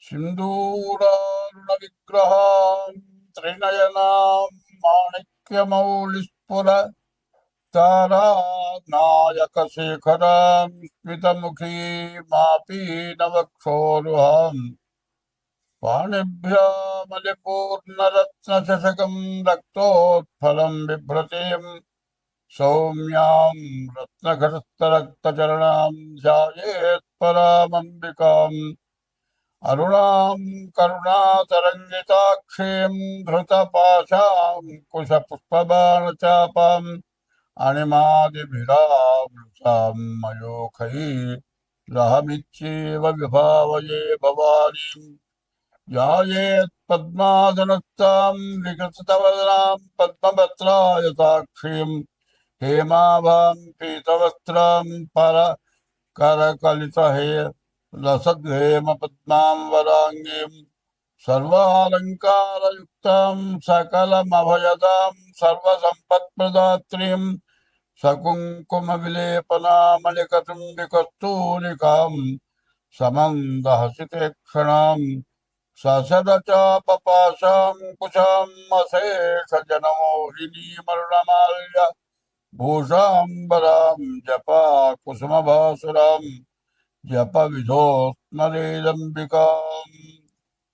సింధూరారుణ విగ్రహాం త్రినయనాం మాణిక్యమౌళిస్ఫుర తారానాయక శేఖరాం స్మితముఖీమాపీనవక్షోరుహాం పాణిభ్యామలిపూర్ణరత్నశశకం రక్తోత్ఫలం బిభ్రతీం సౌమ్యాం రత్నఘటస్థరక్తచరణాం ధ్యాయేత్పరామంబికాం అరుణాం కరుణాతరంగితాక్షీం ధృతపాశాం కుశపుష్పబాణచాపాం అణిమాదిభిరావృతాం మయూఖైరహమిచ్చేవ విభావయే భవానీం ధ్యాయేత్పద్మాసనస్థాం వికసితవదనాం పద్మపత్రాయతాక్షీం హేమాభాం పీతవస్త్రాం పరకరకలితహే లసద్హేమ పద్మాం వరాంగీం సర్వాలంకారయుక్తాం సకలమభయదాం సర్వసంపత్ప్రదాత్రీం సకుంకుమ విలేపనామలికతుంబికస్తూరికాం సమందహసితే క్షణాం ససదచాపపాశాం కుశాం అశేష జనమోహినీమరుణమాల్య భూషాంబరాం జపా కుసుమభాసురాం జప విధోస్మరేదంబికాం.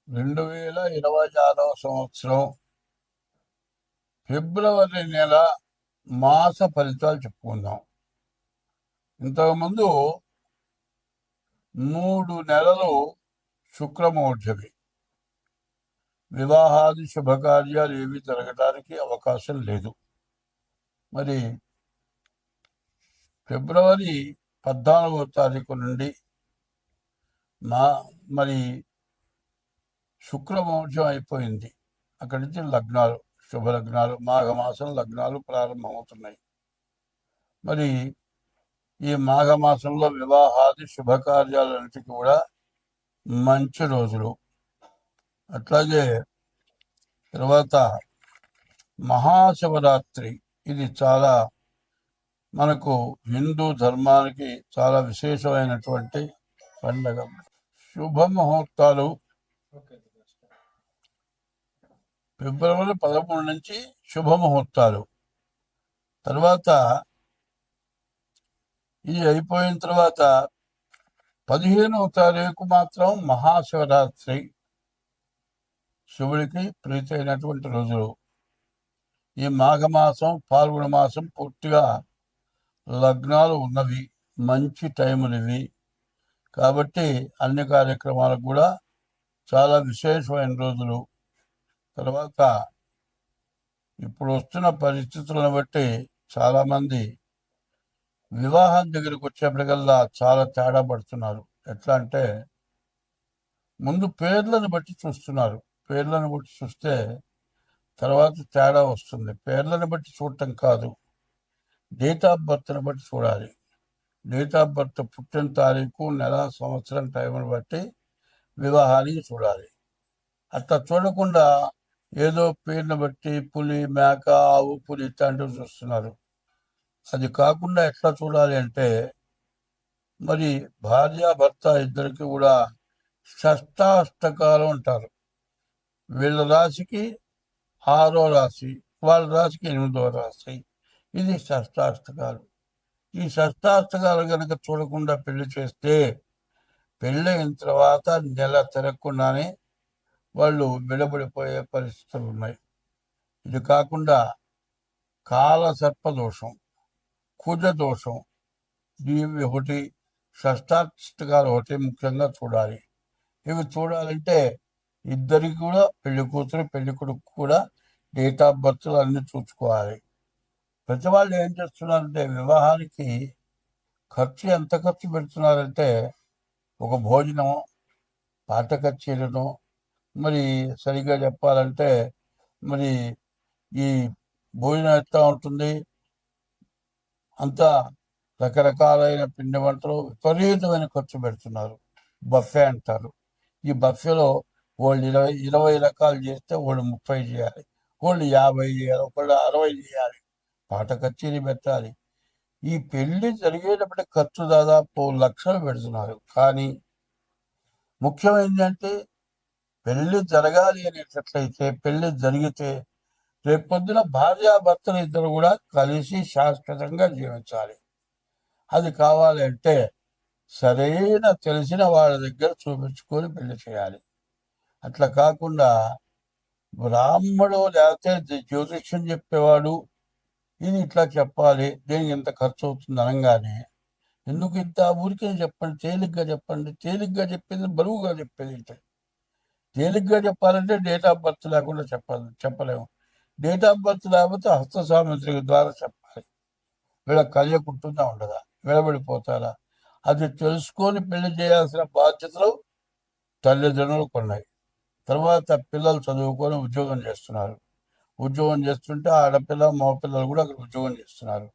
2026 సంవత్సరం ఫిబ్రవరి నెల మాస ఫలితాలు చెప్పుకుందాం. ఇంతకుముందు 3 నెలలు శుక్రమౌఢ్యమి, వివాహాది శుభకార్యాలు ఏవి జరగడానికి అవకాశం లేదు. మరి ఫిబ్రవరి 14వ తారీఖు నుండి మరి శుక్రమౌఢ్యం అయిపోయింది. అక్కడి నుంచి లగ్నాలు, శుభలగ్నాలు, మాఘమాసం లగ్నాలు ప్రారంభమవుతున్నాయి. మరి ఈ మాఘమాసంలో వివాహాది శుభకార్యాలన్నిటికీ కూడా మంచి రోజులు. అట్లాగే తర్వాత మహాశివరాత్రి, ఇది చాలా మనకు హిందూ ధర్మానికి చాలా విశేషమైనటువంటి పండగ. శుభముహూర్తాలు ఫిబ్రవరి 13 నుంచి శుభముహూర్తాలు. తర్వాత ఇది అయిపోయిన తర్వాత 15వ తారీఖు మాత్రం మహాశివరాత్రి, శివుడికి ప్రీతి అయినటువంటి రోజులు. ఈ మాఘమాసం పాల్గొన మాసం పూర్తిగా లగ్నాలు ఉన్నవి, మంచి టైములు ఇవి. కాబట్టి అన్ని కార్యక్రమాలకు కూడా చాలా విశేషమైన రోజులు. తర్వాత ఇప్పుడు వస్తున్న పరిస్థితులను బట్టి చాలామంది వివాహం దగ్గరికి వచ్చేప్పటికల్లా చాలా తేడా పడుతున్నారు. ఎట్లా అంటే ముందు పేర్లను బట్టి చూస్తున్నారు. పేర్లను బట్టి చూస్తే తర్వాత తేడా వస్తుంది. పేర్లను బట్టి చూడటం కాదు, డేట్ ఆఫ్ బర్త్ని బట్టి చూడాలి. డేట్ ఆఫ్ బర్త్, పుట్టిన తారీఖు, నెల, సంవత్సరం, టైంని బట్టి వివాహానికి చూడాలి. అట్లా చూడకుండా ఏదో పేరుని బట్టి పులి, మేక, ఆవు, పులి ఇట్లాంటివి చూస్తున్నారు. అది కాకుండా ఎట్లా చూడాలి అంటే, మరి భార్యాభర్త ఇద్దరికి కూడా షష్టాష్టకాలు అంటారు. వీళ్ళ రాశికి 6వ రాశి, వాళ్ళ రాశికి 8వ రాశి, ఇది షష్టాష్టకాలు. ఈ షష్టాష్టకాలు కనుక చూడకుండా పెళ్లి చేస్తే పెళ్ళైన తర్వాత నెల తిరగకుండానే వాళ్ళు విడబడిపోయే పరిస్థితులు ఉన్నాయి. ఇది కాకుండా కాలసర్పదోషం, కుజదోషం, ఇవి ఒకటి, షష్టాష్టకాలు ఒకటి ముఖ్యంగా చూడాలి. ఇవి చూడాలంటే ఇద్దరికి కూడా, పెళ్లి కూతురు పెళ్లి కొడుకు కూడా డేట్ ఆఫ్ బర్త్లు అన్నీ చూసుకోవాలి. ప్రతి వాళ్ళు ఏం చేస్తున్నారంటే వివాహానికి ఖర్చు ఎంత ఖర్చు పెడుతున్నారంటే, ఒక భోజనం, పాట కచేరీను, మరి సరిగ్గా చెప్పాలంటే మరి ఈ భోజనం ఎట్లా ఉంటుంది, అంతా రకరకాలైన పిండి వంటలు విపరీతమైన ఖర్చు పెడుతున్నారు. బఫే అంటారు. ఈ బఫేలో వాళ్ళు 20 రకాలు చేస్తే వాళ్ళు 30 చేయాలి, వాళ్ళు 50 చేయాలి, ఒకళ్ళు 60 చేయాలి, పాట కచేరీ పెట్టాలి. ఈ పెళ్లి జరిగేటప్పటి ఖర్చు దాదాపు లక్షలు పెడుతున్నారు. కానీ ముఖ్యం ఏంటంటే పెళ్లి జరగాలి అనేటట్లయితే, పెళ్లి జరిగితే రేపొద్దున భార్యాభర్తలు ఇద్దరు కూడా కలిసి శాశ్వతంగా జీవించాలి. అది కావాలి అంటే సరైన తెలిసిన వాళ్ళ దగ్గర చూపించుకొని పెళ్లి చేయాలి. అట్లా కాకుండా బ్రాహ్మడు లేకపోతే జ్యోతిష్యం చెప్పేవాడు ఇది ఇట్లా చెప్పాలి, దీనికి ఇంత ఖర్చు అవుతుంది అనగానే ఎందుకు ఇంత ఊరికే చెప్పండి, తేలిగ్గా చెప్పండి. తేలిగ్గా చెప్పేది బరువుగా చెప్పేది ఏంటి? తేలిగ్గా చెప్పాలంటే డేట్ ఆఫ్ బర్త్ లేకుండా చెప్పలేము. డేట్ ఆఫ్ బర్త్ లేకపోతే హస్త సాముద్రిక ద్వారా చెప్పాలి. వీళ్ళ కలియకుంటుందా ఉండదా, విడబడిపోతారా? అది తెలుసుకొని పెళ్లి చేయాల్సిన బాధ్యతలు తల్లిదండ్రులకు ఉన్నాయి. తర్వాత పిల్లలు చదువుకొని ఉద్యోగం చేస్తున్నారు. ఉద్యోగం చేస్తుంటే ఆడపిల్ల మగపిల్లలు కూడా అక్కడ ఉద్యోగం చేస్తున్నారు.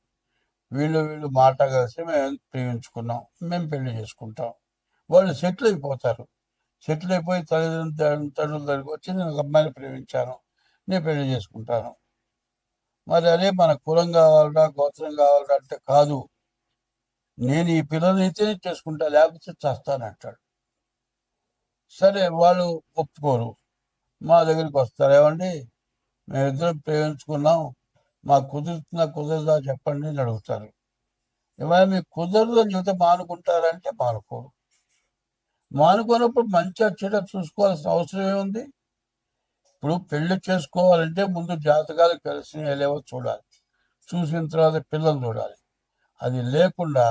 వీళ్ళు మాట కలిసి మేము ప్రేమించుకున్నాం, మేము పెళ్లి చేసుకుంటాం. వాళ్ళు సెటిల్ అయిపోతారు. సెటిల్ అయిపోయి తల్లిదండ్రుల దగ్గరికి వచ్చి నేను ఒక అమ్మాయిని ప్రేమించాను, నేను పెళ్లి చేసుకుంటాను. మరి అదే మన కులం కావాలరా, గోత్రం కావాలరా అంటే కాదు, నేను ఈ పిల్లలైతేనే చేసుకుంటా, లేకపోతే చేస్తానంటాడు. సరే వాళ్ళు ఒప్పుకోరు. మా దగ్గరికి వస్తారు, ఏమండి మేమిద్దరం ప్రేమించుకున్నాం, మాకు కుదురుతుందా కుదరదా చెప్పండి అని అడుగుతారు. ఏమైనా మీకు కుదరదు అని చెబితే మానుకుంటారంటే మానుకోరు. మానుకున్నప్పుడు మంచి చెడ్డ చూసుకోవాల్సిన అవసరం ఏముంది? ఇప్పుడు పెళ్లి చేసుకోవాలంటే ముందు జాతకాలు కలిసి లేవో చూడాలి. చూసిన తర్వాత పిల్లలు చూడాలి. అది లేకుండా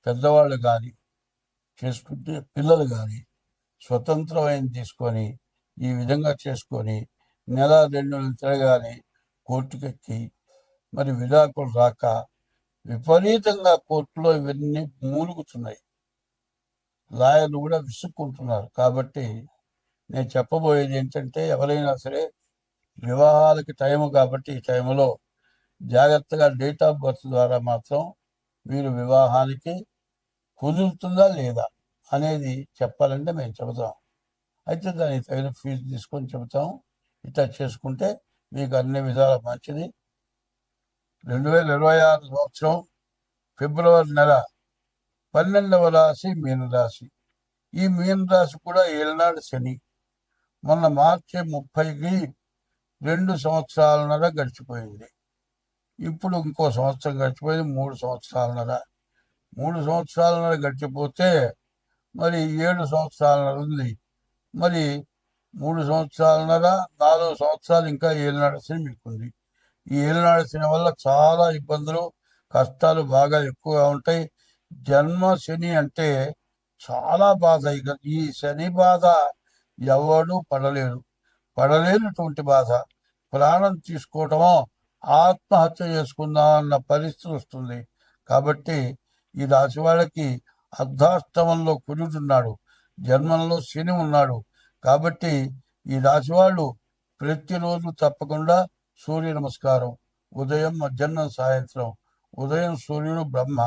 పెద్దవాళ్ళు కానీ చేసుకుంటే పిల్లలు కానీ స్వతంత్రమైన తీసుకొని ఈ విధంగా చేసుకొని నెల 2 నెలలు తిరగానే కోర్టుకెక్కి మరి విడాకులు రాక విపరీతంగా కోర్టులో ఇవన్నీ మూలుగుతున్నాయి. లాయర్లు కూడా విసుక్కుంటున్నారు. కాబట్టి నేను చెప్పబోయేది ఏంటంటే, ఎవరైనా సరే వివాహాలకి టైము కాబట్టి ఈ టైంలో జాగ్రత్తగా డేట్ ఆఫ్ బర్త్ ద్వారా మాత్రం మీరు వివాహానికి కుదురుతుందా లేదా అనేది చెప్పాలంటే మేము చెబుతాం. అయితే దానికి తగిన ఫీజు తీసుకొని చెబుతాం. ఇట్లా చేసుకుంటే మీకు అన్ని విధాల మంచిది. 2026 సంవత్సరం ఫిబ్రవరి నెల 12వ రాశి మీనరాశి. ఈ మీనరాశి కూడా ఏళ్ళనాడు శని. మొన్న మార్చి 30కి 2 సంవత్సరాలన్నర గడిచిపోయింది. ఇప్పుడు ఇంకో సంవత్సరం గడిచిపోయింది, 3 సంవత్సరాలన్నర. 3 సంవత్సరాలన్నర గడిచిపోతే మరి 7 సంవత్సరాలన్నర ఉంది. మరి 3 సంవత్సరాలన్నర, 4 సంవత్సరాలు ఇంకా ఏలినాడు శని మీకుంది. ఈ ఏలినాడు శని వల్ల చాలా ఇబ్బందులు, కష్టాలు బాగా ఎక్కువగా ఉంటాయి. జన్మ శని అంటే చాలా బాధ. ఇక ఈ శని బాధ ఎవడు పడలేనటువంటి బాధ. ప్రాణం తీసుకోవటమో, ఆత్మహత్య చేసుకుందాం అన్న పరిస్థితి వస్తుంది. కాబట్టి ఈ రాశి వాళ్ళకి అర్ధాష్టమంలో కుజుడున్నాడు, జన్మంలో శని ఉన్నాడు. కాబట్టి ఈ రాశి వాళ్ళు ప్రతిరోజు తప్పకుండా సూర్య నమస్కారం, ఉదయం మధ్యాహ్నం సాయంత్రం. ఉదయం సూర్యుడు బ్రహ్మ,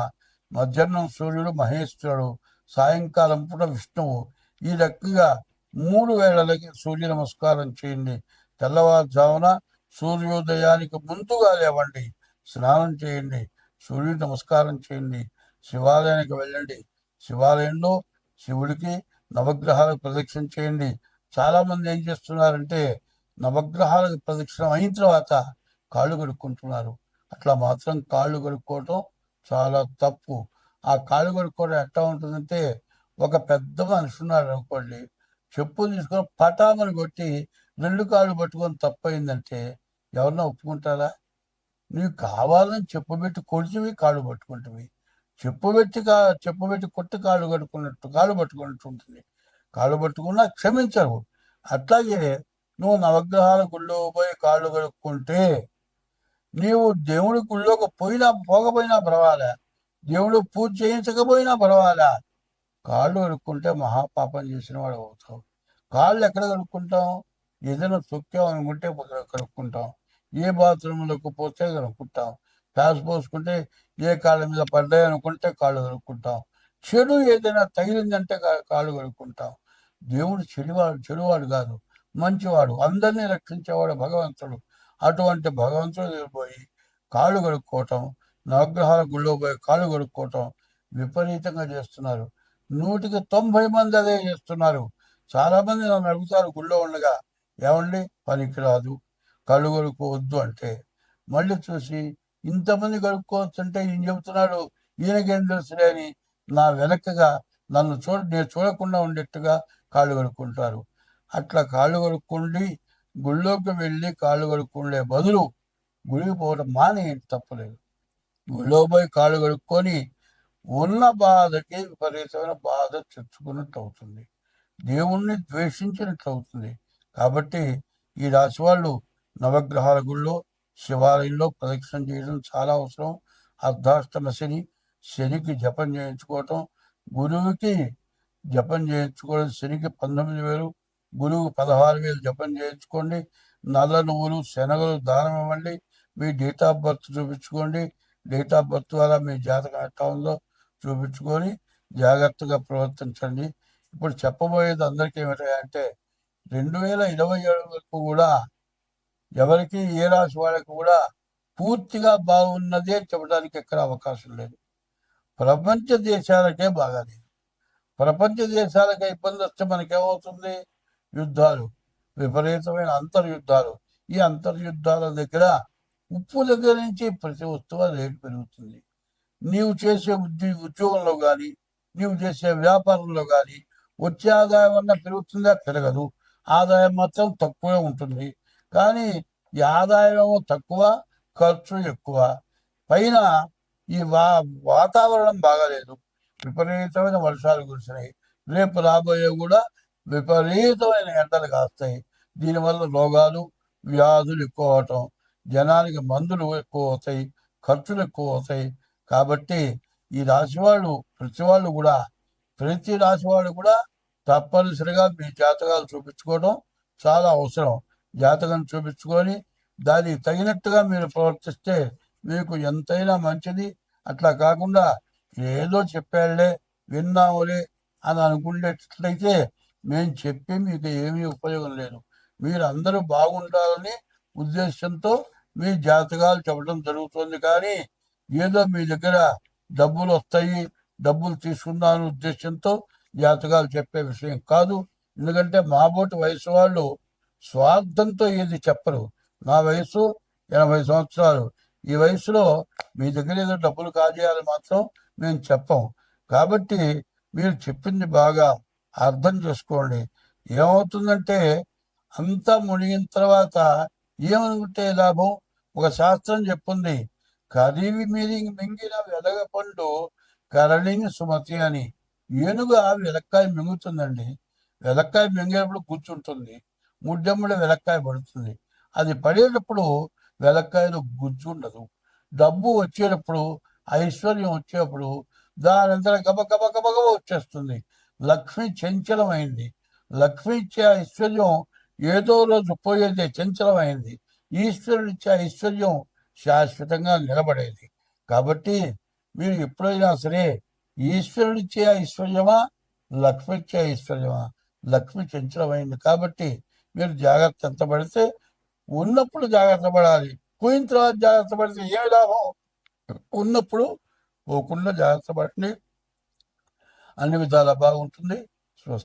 మధ్యాహ్నం సూర్యుడు మహేశ్వరుడు, సాయంకాలం పూట విష్ణువు. ఈ రకంగా 3 వేళలకి సూర్య నమస్కారం చేయండి. తెల్లవారుజామున సూర్యోదయానికి ముందుగా లేవండి, స్నానం చేయండి, సూర్యుడి నమస్కారం చేయండి, శివాలయానికి వెళ్ళండి. శివాలయంలో శివుడికి నవగ్రహాలకు ప్రదక్షిణ చేయండి. చాలామంది ఏం చేస్తున్నారంటే నవగ్రహాలకు ప్రదక్షిణ అయిన తర్వాత కాళ్ళు కడుక్కుంటున్నారు. అట్లా మాత్రం కాళ్ళు కడుక్కోవటం చాలా తప్పు. ఆ కాళ్ళు కడుక్కోవడం ఎట్లా ఉంటుందంటే, ఒక పెద్ద మనిషి ఉన్నాడు అనుకోండి, చెప్పులు తీసుకొని పటామని కొట్టి 2 కాళ్ళు పట్టుకొని తప్పయిందంటే ఎవరన్నా ఒప్పుకుంటారా? నీవు కావాలని చెప్పుబెట్టి కొడిచివి, కాళ్ళు పట్టుకుంటువి. చెప్పుబెట్టి కొట్టి కాళ్ళు కట్టుకున్నట్టు, కాళ్ళు పట్టుకున్నట్టు ఉంటుంది. కాళ్ళు పట్టుకున్నా క్షమించరు. అట్లాగే నువ్వు నవగ్రహాల గుళ్ళో పోయి కాళ్ళు కడుక్కుంటే నీవు దేవుడి గుళ్ళోకి పోకపోయినా పర్వాలే, దేవుడు పూజ చేయించకపోయినా పర్వాలే, కాళ్ళు కడుక్కుంటే మహాపాపం చేసిన వాడు అవుతావు. కాళ్ళు ఎక్కడ కడుక్కుంటాం? ఏదైనా తొక్కాం అనుకుంటే కడుక్కుంటాం, ఏ బాత్రూంలోకి పోతే కడుక్కుంటాం, ప్యాస్ పోసుకుంటే ఏ కాళ్ళ మీద పడ్డాయి అనుకుంటే కాళ్ళు కడుక్కుంటాం, చెడు ఏదైనా తగిలిందంటే కాళ్ళు కడుక్కుంటాం. దేవుడు చెడువాడు కాదు, మంచివాడు, అందరినీ రక్షించేవాడు భగవంతుడు. అటువంటి భగవంతుడు పోయి కాళ్ళు కడుక్కోవటం, నవగ్రహాల గుళ్ళో పోయి కాళ్ళు కడుక్కోవటం విపరీతంగా చేస్తున్నారు. 100కి 90 మంది అదే చేస్తున్నారు. చాలామంది నన్ను అడుగుతారు గుళ్ళో ఉండగా, ఏమండి పనికిరాదు, కళ్ళు కొడుకోవద్దు అంటే, మళ్ళీ చూసి ఇంతమంది కడుక్కోవచ్చు అంటే ఈయన చెబుతున్నాడు, ఈయనకేం తెలుసులే అని నా వెనకగా నేను చూడకుండా ఉండేట్టుగా కాళ్ళు కడుక్కుంటారు. అట్లా కాళ్ళు కడుక్కుండి గుళ్ళోకి వెళ్ళి కాళ్ళు కడుక్కుండే బదులు గుడికి పోవడం మానేయండి, తప్పలేదు. గుళ్ళో పోయి కాళ్ళు కడుక్కొని ఉన్న బాధకి విపరీతమైన బాధ తెచ్చుకున్నట్టు అవుతుంది, దేవుణ్ణి ద్వేషించినట్లు అవుతుంది. కాబట్టి ఈ రాశి వాళ్ళు నవగ్రహాల గుళ్ళో శివాలయంలో ప్రదక్షిణ చేయడం చాలా అవసరం. అర్ధాష్టమ శనికి జపం చేయించుకోవటం, గురువుకి జపం చేయించుకోవడం, శనికి 19,000, గురువు 16,000 జపం చేయించుకోండి. నల్ల నువ్వులు శనగలు దానం ఇవ్వండి. మీ డేట్ ఆఫ్ బర్త్ చూపించుకోండి. డేట్ ఆఫ్ బర్త్ ద్వారా మీ జాతకం ఎట్లా ఉందో చూపించుకొని జాగ్రత్తగా ప్రవర్తించండి. ఇప్పుడు చెప్పబోయేది అందరికీ ఏమిటంటే 2027 వరకు కూడా ఎవరికి ఏ రాశి వాళ్ళకి కూడా పూర్తిగా బాగున్నది అని చెప్పడానికి ఎక్కడ అవకాశం లేదు. ప్రపంచ దేశాలకే బాగాలేదు. ప్రపంచ దేశాలకే ఇబ్బంది వస్తే మనకేమవుతుంది? యుద్ధాలు, విపరీతమైన అంతర్యుద్ధాలు. ఈ అంతర్యుద్ధాల దగ్గర ఉప్పు దగ్గర నుంచి ప్రతి వస్తువు రేటు పెరుగుతుంది. నీవు చేసే ఉద్యోగంలో కానీ, నీవు చేసే వ్యాపారంలో కానీ వచ్చే ఆదాయం అన్నా పెరుగుతుందా? పెరగదు. ఆదాయం మాత్రం తక్కువే ఉంటుంది. కానీ ఈ ఆదాయం తక్కువ, ఖర్చు ఎక్కువ. పైన ఈ వాతావరణం బాగాలేదు, విపరీతమైన వర్షాలు కురిసినాయి. రేపు రాబోయే కూడా విపరీతమైన ఎండలు కాస్తాయి. దీనివల్ల రోగాలు, వ్యాధులు ఎక్కువ అవటం, జనానికి మందులు ఎక్కువ అవుతాయి, ఖర్చులు ఎక్కువ అవుతాయి. కాబట్టి ఈ రాశి వాళ్ళు ప్రతి రాశి వాళ్ళు కూడా తప్పనిసరిగా మీ జాతకాలు చూపించుకోవడం చాలా అవసరం. జాతకం చూపించుకొని దానికి తగినట్టుగా మీరు ప్రవర్తిస్తే మీకు ఎంతైనా మంచిది. అట్లా కాకుండా ఏదో చెప్పాళ్లే, విన్నాములే అని అనుకునేటట్లయితే మేము చెప్పి మీకు ఏమీ ఉపయోగం లేదు. మీరు అందరూ బాగుండాలని ఉద్దేశంతో మీ జాతకాలు చెప్పడం జరుగుతుంది. కానీ ఏదో మీ దగ్గర డబ్బులు వస్తాయి, డబ్బులు తీసుకుందామనే ఉద్దేశంతో జాతకాలు చెప్పే విషయం కాదు. ఎందుకంటే మాబోటి వయసు వాళ్ళు స్వార్థంతో ఏది చెప్పరు. నా వయసు 80 సంవత్సరాలు. ఈ వయసులో మీ దగ్గర ఏదో డబ్బులు కాజేయాలి మాత్రం మేము చెప్పం. కాబట్టి మీరు చెప్పింది బాగా అర్థం చేసుకోండి. ఏమవుతుందంటే అంతా మునిగిన తర్వాత ఏమనుకుంటే లాభం? ఒక శాస్త్రం చెప్పుంది, కరివి మింగిన వెలగ పండు కరళిని సుమతి అని. ఏనుగా వెలక్కాయ మింగుతుందండి. వెలక్కాయ మింగేటప్పుడు కూర్చుంటుంది, ముడ్డెమ్మడ వెలక్కాయ పడుతుంది. అది పడేటప్పుడు వెలక్కాయలో గుజ్జు ఉండదు. డబ్బు వచ్చేటప్పుడు, ఐశ్వర్యం వచ్చేటప్పుడు దానంతా గబగబ వచ్చేస్తుంది. లక్ష్మి చంచలమైంది. లక్ష్మి ఇచ్చే ఐశ్వర్యం ఏదో రోజు పోయేదే, చంచలమైంది. ఈశ్వరుడిచ్చే ఐశ్వర్యం శాశ్వతంగా నిలబడేది. కాబట్టి మీరు ఎప్పుడైనా సరే ఈశ్వరుడిచ్చే ఐశ్వర్యమా, లక్ష్మి ఇచ్చే ఐశ్వర్యమా? లక్ష్మి చంచలమైంది. కాబట్టి మీరు జాగ్రత్త ఎంత పడితే ఉన్నప్పుడు జాగ్రత్త పడాలి. పోయిన తర్వాత జాగ్రత్త పడితే ఏమి లాభం? ఉన్నప్పుడు పోకుండా జాగ్రత్త పడండి, అన్ని విధాలా బాగుంటుంది.